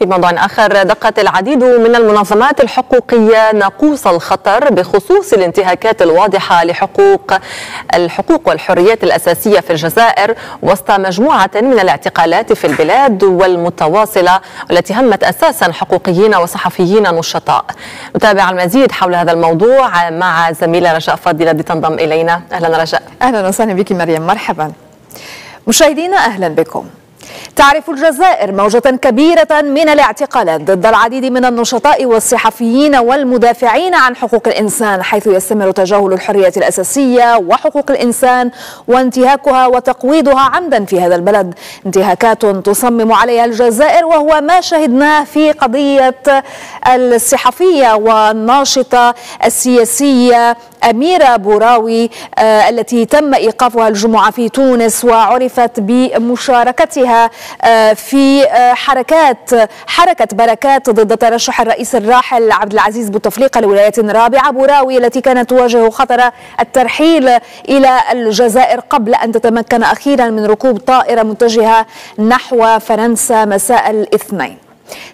في موضوع آخر، دقت العديد من المنظمات الحقوقية ناقوس الخطر بخصوص الانتهاكات الواضحة الحقوق والحريات الأساسية في الجزائر وسط مجموعة من الاعتقالات في البلاد والمتواصلة والتي همت أساسا حقوقيين وصحفيين نشطاء. نتابع المزيد حول هذا الموضوع مع زميلة رجاء فضيلة التي تنضم إلينا. أهلا رجاء. أهلا وسهلا بك مريم، مرحبا. مشاهدينا أهلا بكم. تعرف الجزائر موجة كبيرة من الاعتقالات ضد العديد من النشطاء والصحفيين والمدافعين عن حقوق الإنسان، حيث يستمر تجاهل الحريات الأساسية وحقوق الإنسان وانتهاكها وتقويضها عمدا في هذا البلد، انتهاكات تصمم عليها الجزائر، وهو ما شهدناه في قضية الصحفية والناشطة السياسية أميرة بوراوي التي تم إيقافها الجمعة في تونس، وعرفت بمشاركتها في حركة بركات ضد ترشح الرئيس الراحل عبد العزيز بوتفليقة لولاية رابعة. بوراوي التي كانت تواجه خطر الترحيل إلى الجزائر قبل أن تتمكن أخيرا من ركوب طائرة متجهة نحو فرنسا مساء الاثنين.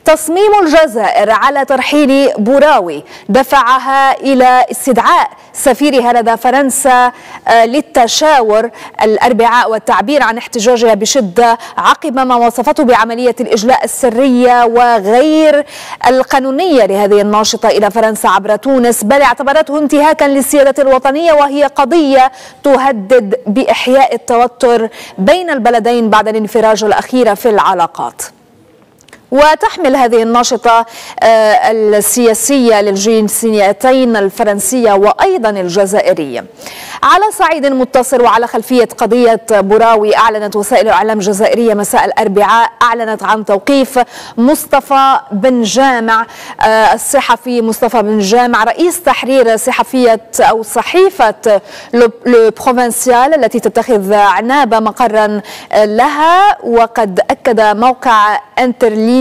تصميم الجزائر على ترحيل بوراوي دفعها إلى استدعاء سفيرها لدى فرنسا للتشاور الأربعاء والتعبير عن احتجاجها بشدة عقب ما وصفته بعملية الإجلاء السرية وغير القانونية لهذه الناشطة إلى فرنسا عبر تونس، بل اعتبرته انتهاكا للسيادة الوطنية، وهي قضية تهدد بإحياء التوتر بين البلدين بعد الانفراج الأخير في العلاقات. وتحمل هذه الناشطة السياسية للجنسيتين الفرنسية وأيضا الجزائرية. على صعيد متصل وعلى خلفية قضية بوراوي، أعلنت وسائل الإعلام الجزائرية مساء الأربعاء عن توقيف مصطفى بن جامع، الصحفي مصطفى بن جامع رئيس تحرير صحيفة لو بروفنسيال التي تتخذ عناب مقرا لها. وقد أكد موقع انترليني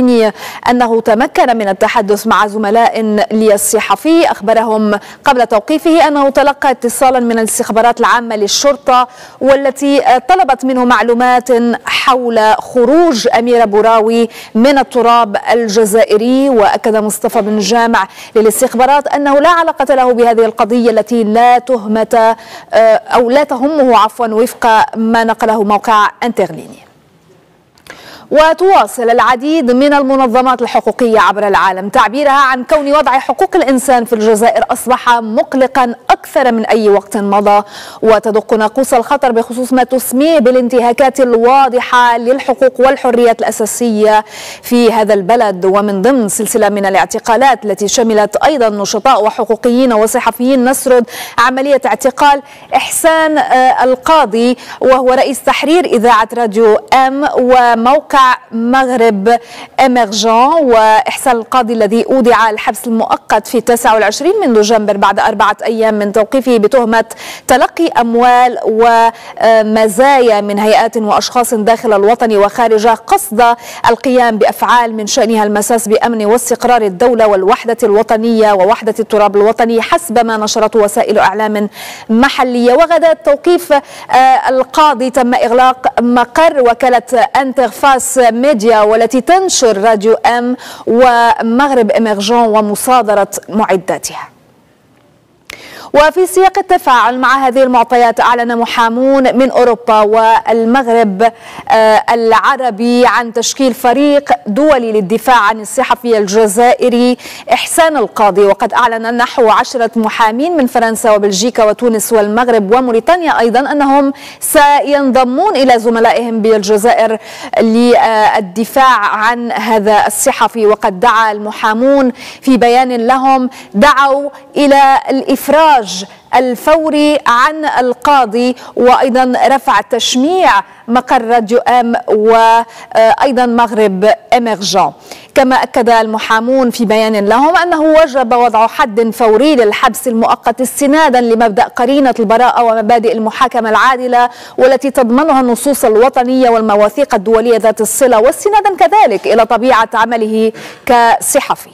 أنه تمكن من التحدث مع زملاء للصحفي، أخبرهم قبل توقيفه أنه تلقى اتصالا من الاستخبارات العامة للشرطة والتي طلبت منه معلومات حول خروج أميرة بوراوي من التراب الجزائري. وأكد مصطفى بن جامع للاستخبارات أنه لا علاقة له بهذه القضية التي لا تهمه وفق ما نقله موقع انترليني. وتواصل العديد من المنظمات الحقوقية عبر العالم تعبيرها عن كون وضع حقوق الإنسان في الجزائر أصبح مقلقا أكثر من أي وقت مضى، وتدق ناقوس الخطر بخصوص ما تسميه بالانتهاكات الواضحة للحقوق والحريات الأساسية في هذا البلد. ومن ضمن سلسلة من الاعتقالات التي شملت أيضا نشطاء وحقوقيين وصحفيين، نسرد عملية اعتقال إحسان القاضي وهو رئيس تحرير إذاعة راديو أم وموقع مغرب إميرجون، وإحسان القاضي الذي أودع الحبس المؤقت في 29 من نوفمبر بعد 4 أيام من توقيفه بتهمة تلقي أموال ومزايا من هيئات وأشخاص داخل الوطن وخارجه قصد القيام بأفعال من شأنها المساس بأمن واستقرار الدولة والوحدة الوطنية ووحدة التراب الوطني حسب ما نشرته وسائل إعلام محلية. وغدا توقيف القاضي تم إغلاق مقر وكالة انترفاس ميديا والتي تنشر راديو أم ومغرب إميرجون ومصادرة معداتها. وفي سياق التفاعل مع هذه المعطيات، أعلن محامون من أوروبا والمغرب العربي عن تشكيل فريق دولي للدفاع عن الصحفي الجزائري إحسان القاضي، وقد أعلن نحو 10 محامين من فرنسا وبلجيكا وتونس والمغرب وموريتانيا أيضا أنهم سينضمون إلى زملائهم بالجزائر للدفاع عن هذا الصحفي. وقد دعا المحامون في بيان لهم دعوا إلى الإفراج الفوري عن القاضي وأيضا رفع تشميع مقر راديو أم وأيضا مغرب إميرجون. كما أكد المحامون في بيان لهم أنه وجب وضع حد فوري للحبس المؤقت استنادا لمبدأ قرينة البراءة ومبادئ المحاكمة العادلة والتي تضمنها النصوص الوطنية والمواثيق الدولية ذات الصلة، واستنادا كذلك إلى طبيعة عمله كصحفي.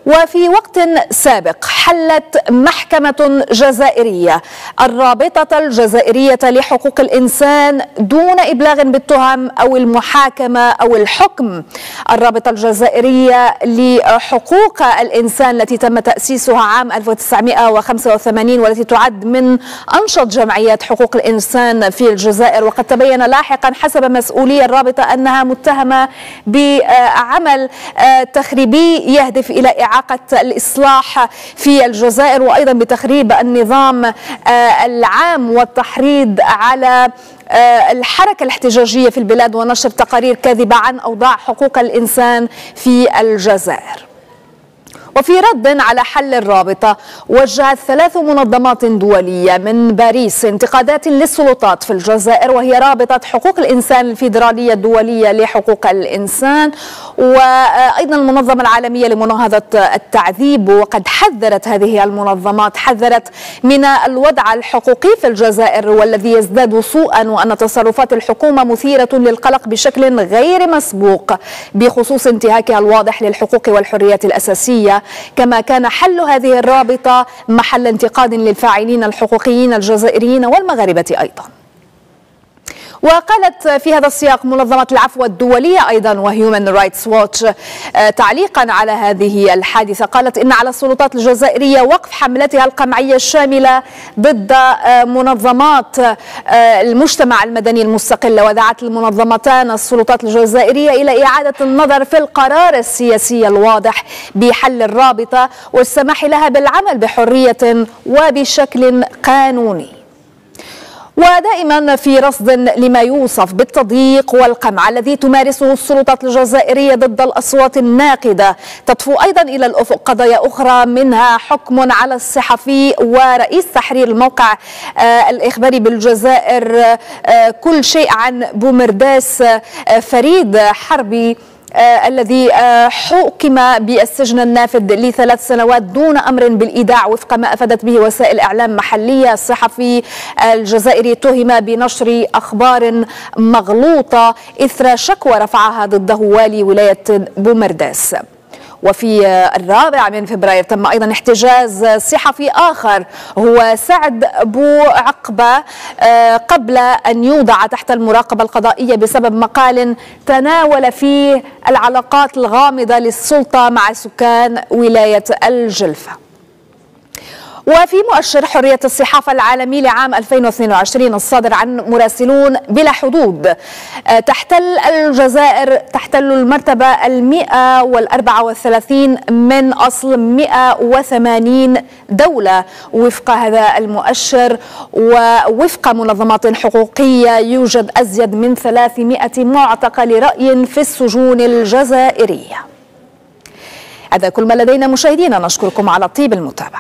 وفي وقت سابق حلت محكمة جزائرية الرابطة الجزائرية لحقوق الإنسان دون إبلاغ بالتهم أو المحاكمة أو الحكم. الرابطة الجزائرية لحقوق الإنسان التي تم تأسيسها عام 1985 والتي تعد من أنشط جمعيات حقوق الإنسان في الجزائر، وقد تبين لاحقا حسب مسؤولي الرابطة أنها متهمة بعمل تخريبي يهدف إلى إعاقة الإصلاح في الجزائر، وأيضا بتخريب النظام العام والتحريض على الحركة الاحتجاجية في البلاد ونشر تقارير كاذبة عن أوضاع حقوق الإنسان في الجزائر. وفي رد على حل الرابطة وجهت 3 منظمات دولية من باريس انتقادات للسلطات في الجزائر، وهي رابطة حقوق الإنسان الفيدرالية الدولية لحقوق الإنسان وأيضا المنظمة العالمية لمناهضة التعذيب. وقد حذرت هذه المنظمات من الوضع الحقوقي في الجزائر والذي يزداد سوءا، وأن تصرفات الحكومة مثيرة للقلق بشكل غير مسبوق بخصوص انتهاكها الواضح للحقوق والحريات الأساسية، كما كان حل هذه الرابطة محل انتقاد للفاعلين الحقوقيين الجزائريين والمغاربة أيضا. وقالت في هذا السياق منظمة العفو الدولية أيضا وهيومن رايتس ووتش تعليقا على هذه الحادثة، قالت إن على السلطات الجزائرية وقف حملتها القمعية الشاملة ضد منظمات المجتمع المدني المستقلة، ودعت المنظمتان السلطات الجزائرية إلى إعادة النظر في القرار السياسي الواضح بحل الرابطة والسماح لها بالعمل بحرية وبشكل قانوني. ودائما في رصد لما يوصف بالتضييق والقمع الذي تمارسه السلطات الجزائرية ضد الأصوات الناقدة، تطفو أيضا إلى الأفق قضايا أخرى منها حكم على الصحفي ورئيس تحرير الموقع الإخباري بالجزائر كل شيء عن بومرداس فريد حربي الذي حكم بالسجن النافذ ل3 سنوات دون أمر بالإيداع وفق ما أفادت به وسائل إعلام محلية. الصحفي الجزائري اتهم بنشر أخبار مغلوطة إثر شكوى رفعها ضده والي ولاية بومرداس. وفي 4 فبراير تم أيضا احتجاز صحفي آخر هو سعد بوعقبة قبل أن يوضع تحت المراقبة القضائية بسبب مقال تناول فيه العلاقات الغامضة للسلطة مع سكان ولاية الجلفة. وفي مؤشر حرية الصحافة العالمي لعام 2022 الصادر عن مراسلون بلا حدود، تحتل الجزائر المرتبة 134 من أصل 180 دولة وفق هذا المؤشر. ووفق منظمات حقوقية يوجد أزيد من 300 معتقل رأي في السجون الجزائرية. هذا كل ما لدينا مشاهدينا، نشكركم على طيب المتابعة.